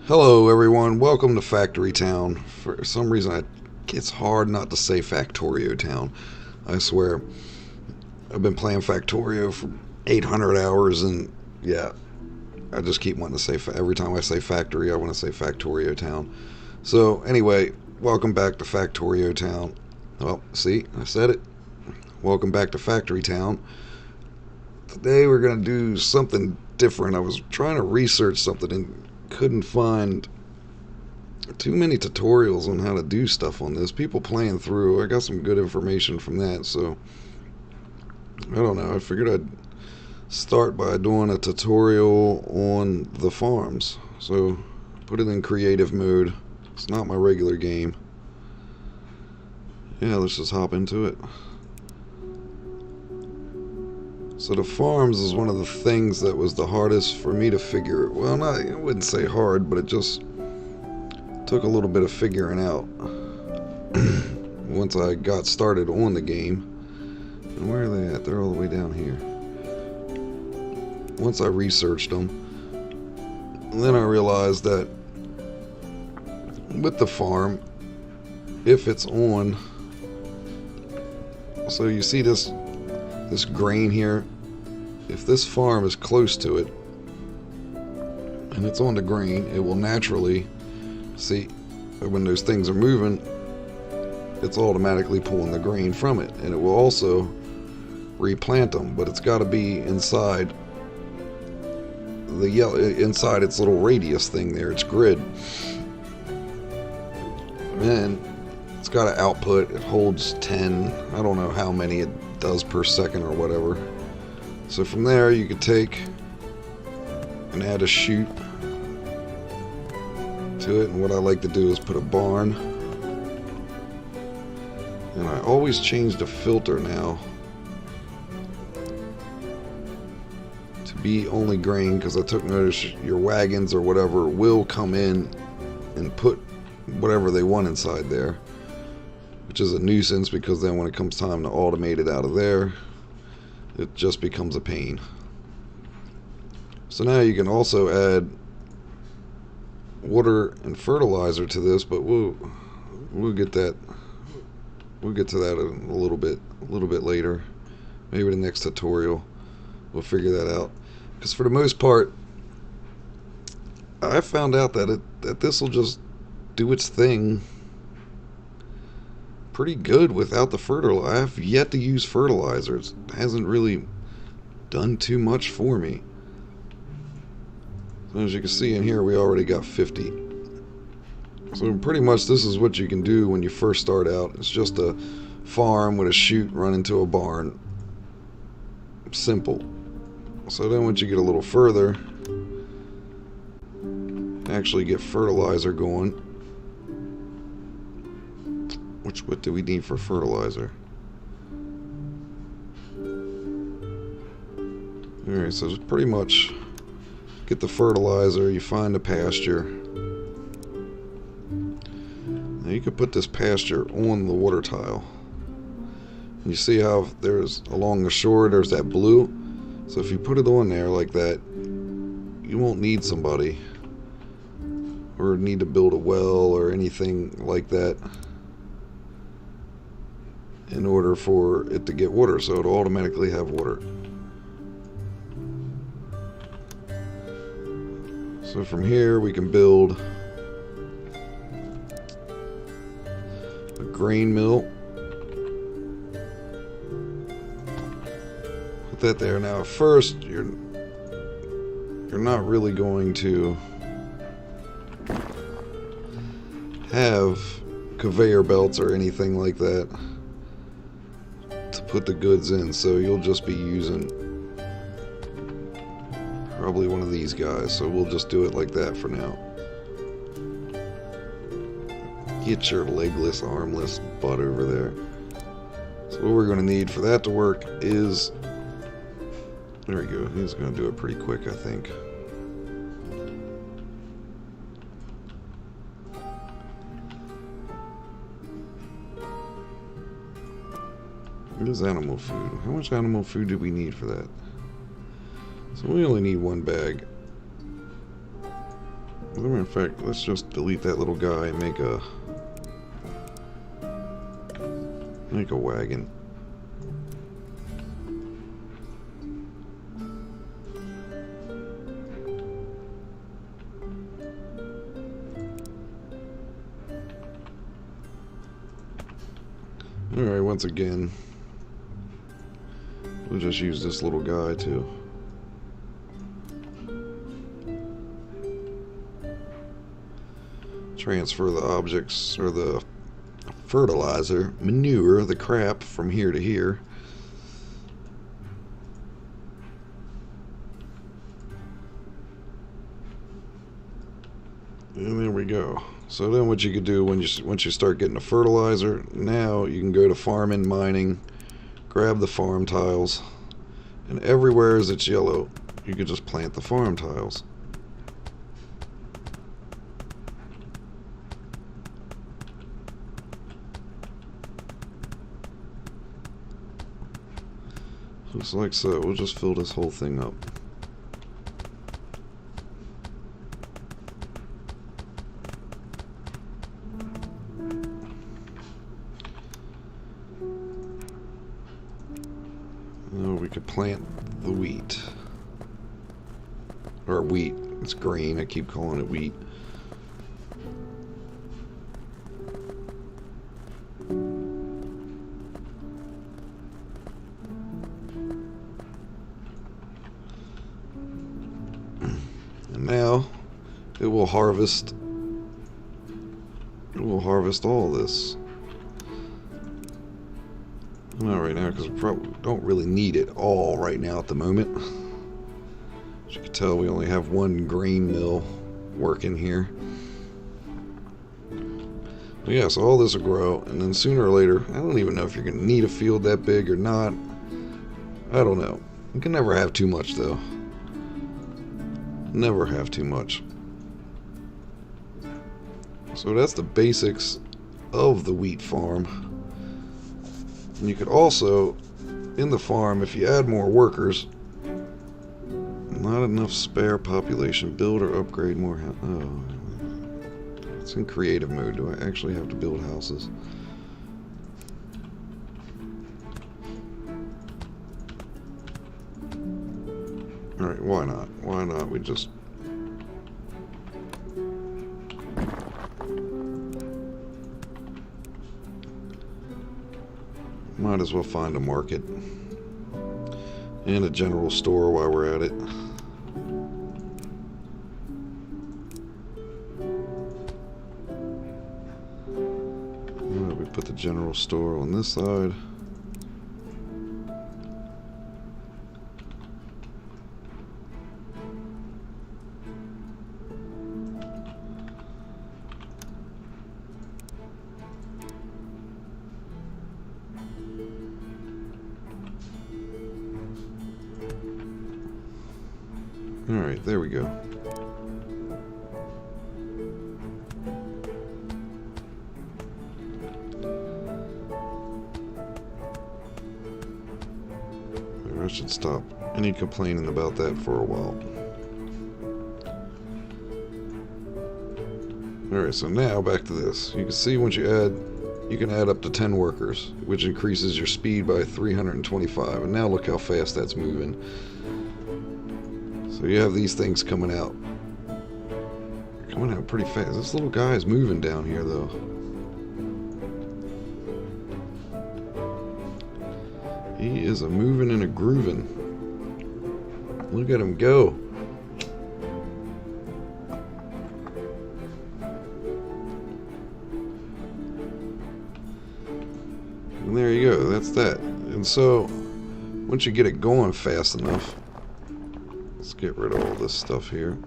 Hello, everyone. Welcome to Factory Town. For some reason, it's hard not to say Factorio Town. I swear. I've been playing Factorio for 800 hours, and yeah, I just keep wanting to say, every time I say Factory, I want to say Factorio Town. So, anyway, welcome back to Factorio Town. Well, see, I said it. Welcome back to Factory Town. Today, we're going to do something different. I was trying to research something and couldn't find too many tutorials on how to do stuff on this. People playing through, I got some good information from that, so I don't know. I figured I'd start by doing a tutorial on the farms. So put it in creative mode. It's not my regular game. Yeah, let's just hop into it. So the farms is one of the things that was the hardest for me to figure. Well, not, I wouldn't say hard, but it just took a little bit of figuring out once I got started on the game. And where are they at? They're all the way down here. Once I researched them, then I realized that with the farm, if it's on, so you see this grain here, if this farm is close to it and it's on the grain, it will naturally, see, when those things are moving, it's automatically pulling the grain from it, and it will also replant them, but it's got to be inside the yellow, inside its little radius thing there, its grid. And it's got an output. It holds 10. I don't know how many it does per second or whatever. So from there you could take and add a chute to it, and what I like to do is put a barn, and I always change the filter now to be only grain, because I took notice your wagons or whatever will come in and put whatever they want inside there, which is a nuisance, because then when it comes time to automate it out of there, it just becomes a pain. So now you can also add water and fertilizer to this, but we'll get that, we'll get to that a little bit later. Maybe the next tutorial we'll figure that out, because for the most part I found out that this will just do its thing pretty good without the fertilizer. I have yet to use fertilizers. It hasn't really done too much for me. So as you can see in here, we already got 50. So pretty much this is what you can do when you first start out. It's just a farm with a chute running to a barn. Simple. So then once you get a little further, actually get fertilizer going. What do we need for fertilizer? Alright, so it's pretty much get the fertilizer, you find a pasture. Now you can put this pasture on the water tile. And you see how there's, along the shore, there's that blue? So if you put it on there like that, you won't need somebody or need to build a well or anything like that in order for it to get water, so it'll automatically have water. So from here we can build a grain mill. Put that there. Now at first you're not really going to have conveyor belts or anything like that to put the goods in, so you'll just be using probably one of these guys, so we'll just do it like that for now. Get your legless, armless butt over there. So what we're going to need for that to work is, there we go, he's going to do it pretty quick, I think. What is animal food? How much animal food do we need for that? So we only need one bag. As a matter of fact, let's just delete that little guy and make a wagon. Alright, once again, we'll just use this little guy to transfer the objects, or the fertilizer, manure, the crap from here to here. And there we go. So then what you could do once you start getting the fertilizer, now you can go to farming, mining, grab the farm tiles, and everywhere as it's yellow, you could just plant the farm tiles. Just like so. We'll just fill this whole thing up. Now we could plant the wheat. Or wheat. It's grain. I keep calling it wheat. Now it will harvest all this. Not right now, because we probably don't really need it all right now at the moment. As you can tell, we only have one grain mill working here. But yeah, so all this will grow, and then sooner or later, I don't even know if you're going to need a field that big or not. I don't know. You can never have too much, though. Never have too much. So that's the basics of the wheat farm. And you could also, in the farm, if you add more workers, not enough spare population, build or upgrade more. Oh, it's in creative mode. Do I actually have to build houses? Alright, why not? Why not? We just... might as well find a market. And a general store while we're at it. Alright, we put the general store on this side. Alright, there we go. I should stop any complaining about that for a while. Alright, so now back to this. You can see once you can add up to 10 workers, which increases your speed by 325. And now look how fast that's moving. So you have these things coming out. Coming out pretty fast. This little guy is moving down here, though. He is a moving and a grooving. Look at him go. And there you go. That's that. And so, once you get it going fast enough, let's get rid of all this stuff here.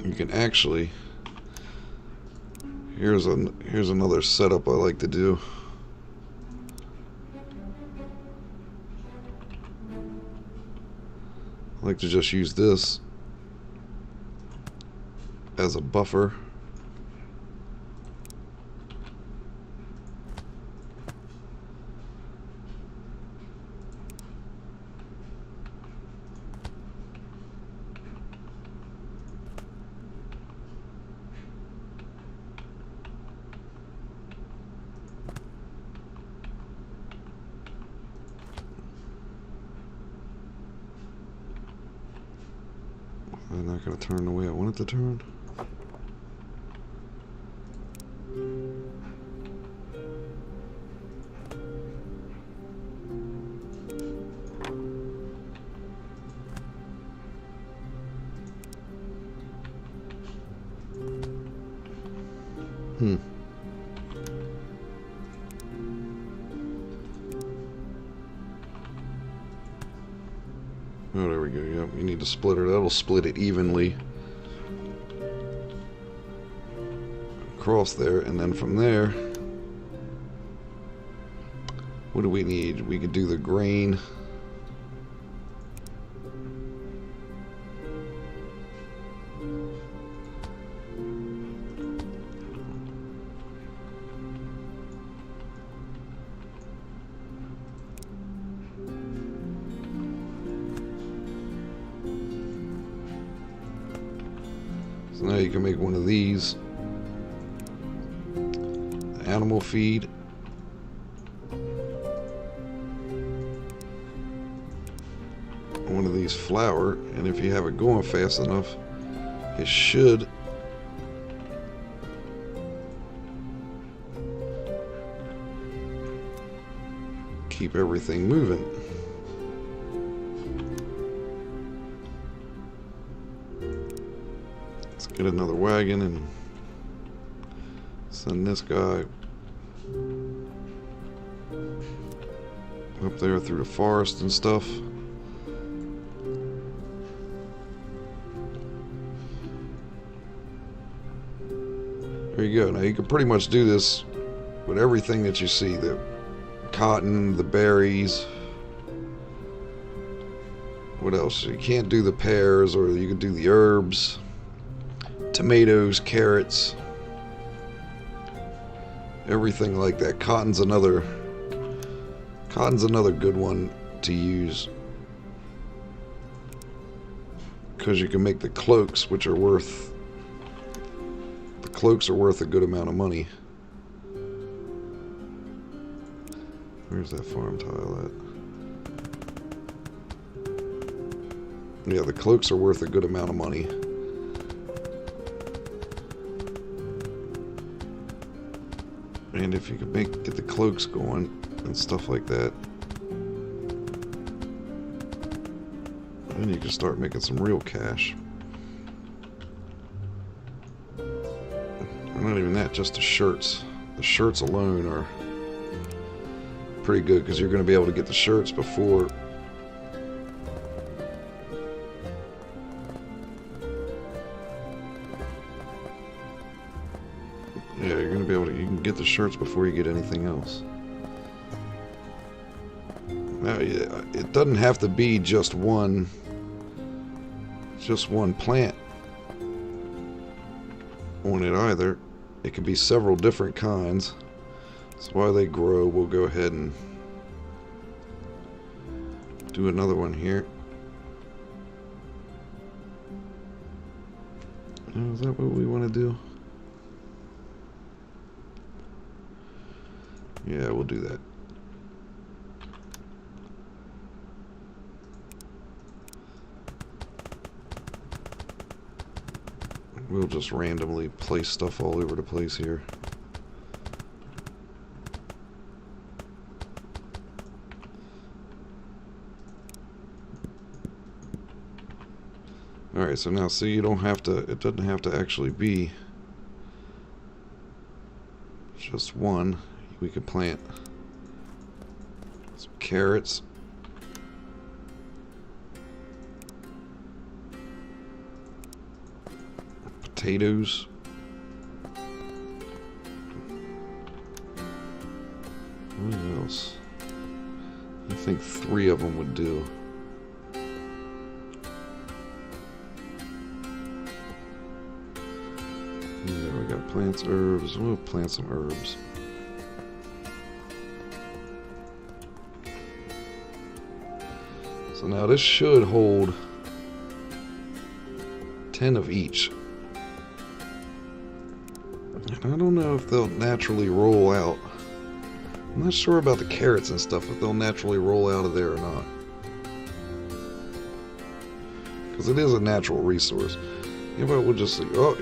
You can actually, here's another setup I like to do. I like to just use this as a buffer. not going to turn the way I want it to turn. Oh, there we go. Yep, you need to split it. That'll split it evenly across there, and then from there, what do we need? We could do the grain. So now you can make one of these. Animal feed. One of these flour, and if you have it going fast enough, it should keep everything moving. Let's get another wagon and send this guy up there through the forest and stuff. There you go. Now you can pretty much do this with everything that you see. The cotton, the berries. What else? You can't do the pears, or you can do the herbs. Tomatoes, carrots. Everything like that. Cotton's another good one to use, because you can make the cloaks, which are worth a good amount of money. Where's that farm tile at? Yeah, the cloaks are worth a good amount of money. And if you can get the cloaks going and stuff like that, then you can start making some real cash. Not even that, just the shirts. The shirts alone are pretty good, because you're going to be able to get the shirts before you can get the shirts before you get anything else. Now, it doesn't have to be just one plant on it either. It could be several different kinds. So while they grow, we'll go ahead and do another one here. Now, is that what we want to do? Yeah, we'll do that. We'll just randomly place stuff all over the place here. Alright, so now see, it doesn't have to actually be just one. We could plant some carrots. Potatoes. What else? I think 3 of them would do. Yeah, we got plants, herbs. We'll plant some herbs. So now this should hold 10 of each. And I don't know if they'll naturally roll out. I'm not sure about the carrots and stuff, if they'll naturally roll out of there or not. because it is a natural resource. How about we'll just say, oh,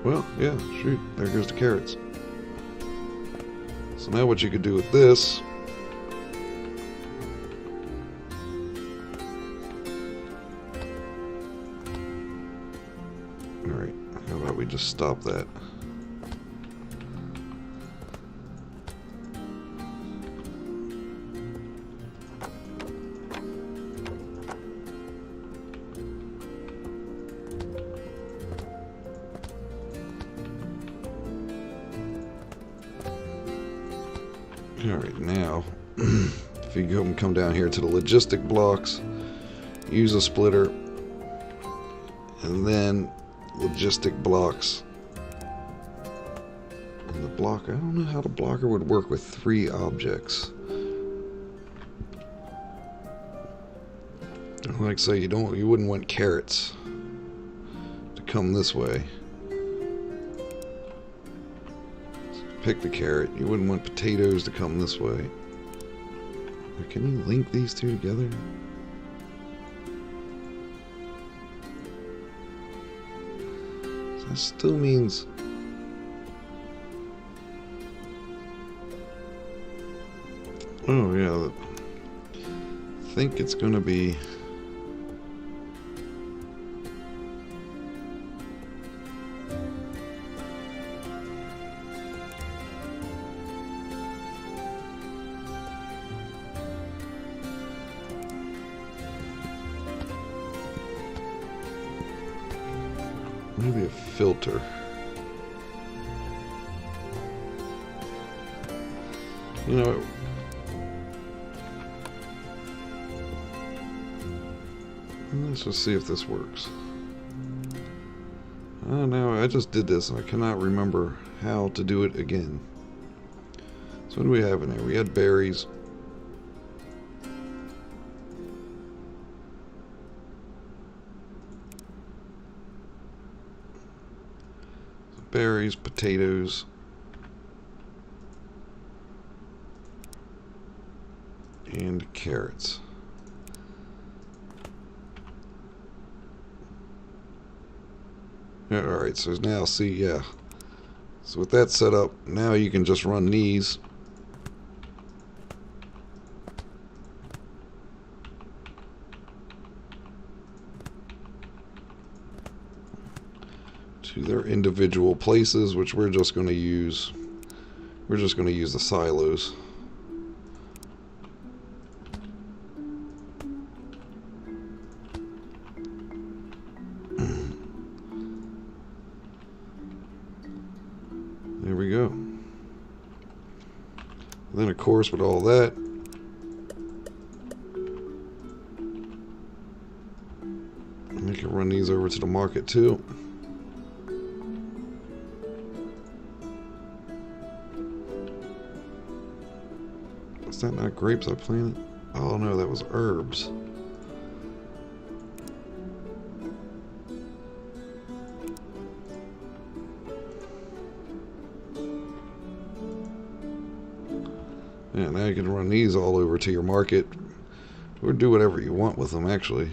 well, yeah, shoot, there goes the carrots. So now what you could do with this, alright, how about we just stop that? Alright, now, if you go and come down here to the logistic blocks, use a splitter, and then logistic blocks. And the block, I don't know how the blocker would work with 3 objects. Like say you wouldn't want carrots to come this way. Pick the carrot. You wouldn't want potatoes to come this way. Can you link these two together? So that still means... Oh yeah, I think it's going to be... maybe a filter. You know, let's just see if this works. Oh no, I just did this and I cannot remember how to do it again. So what do we have in there? We had berries. Berries, potatoes, and carrots. Yeah, alright, so now see, yeah. So with that set up, now you can just run these. To their individual places, which we're just going to use. We're just going to use the silos. There we go. Then of course with all that, we can run these over to the market too. Is that not grapes I planted? Oh no, that was herbs. Yeah, now you can run these all over to your market, or do whatever you want with them actually.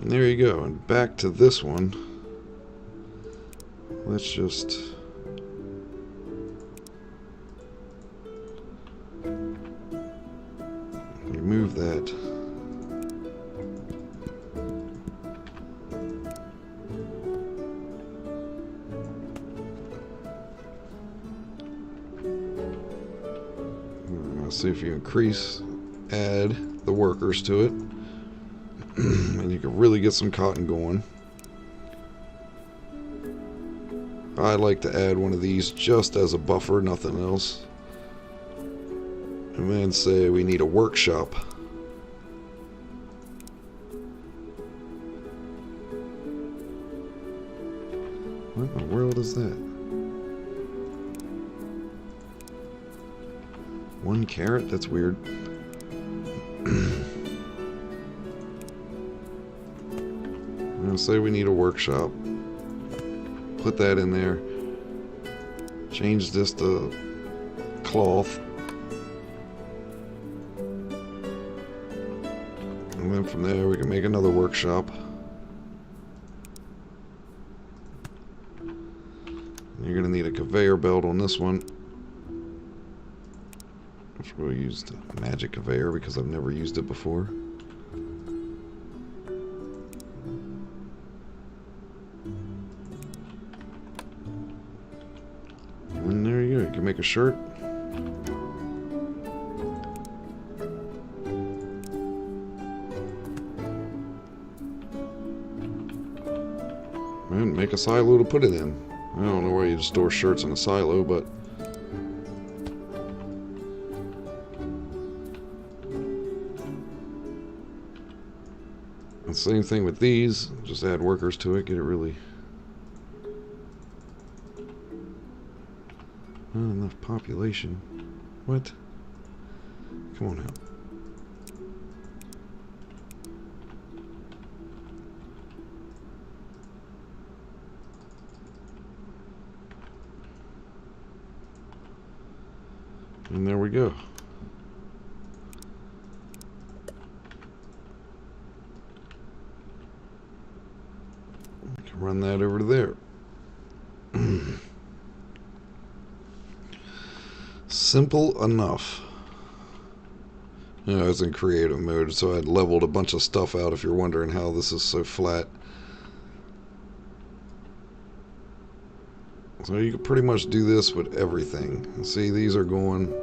And there you go, and back to this one. Let's just remove that. Let's see if you add the workers to it. And you can really get some cotton going. I like to add one of these just as a buffer, nothing else. And then say we need a workshop. What in the world is that? 1 carrot? That's weird. I'm gonna say we need a workshop. Put that in there. Change this to cloth. And then from there we can make another workshop. You're going to need a conveyor belt on this one. We'll use the magic conveyor because I've never used it before. And there you go. You can make a shirt. And make a silo to put it in. I don't know why you store shirts in a silo, but the same thing with these. Just add workers to it, get it really not enough population. What? Come on out. And there we go. I can run that over to there. Simple enough. You know, I was in creative mode, so I'd leveled a bunch of stuff out if you're wondering how this is so flat. So you can pretty much do this with everything. See, these are going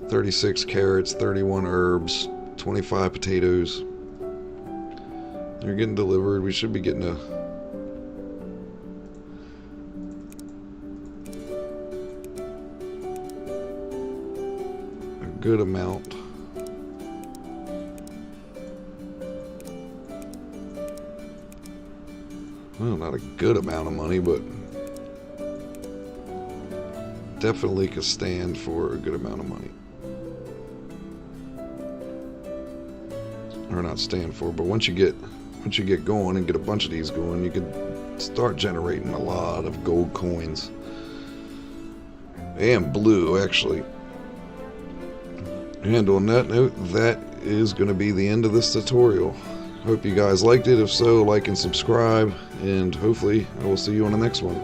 36 carrots, 31 herbs, 25 potatoes. They're getting delivered. We should be getting a good amount. Well, not a good amount of money, but definitely could stand for a good amount of money. Or not stand for, but once you get going and get a bunch of these going, you could start generating a lot of gold coins. And blue, actually. And on that note, that is going to be the end of this tutorial. Hope you guys liked it. If so, like and subscribe, and hopefully I will see you on the next one.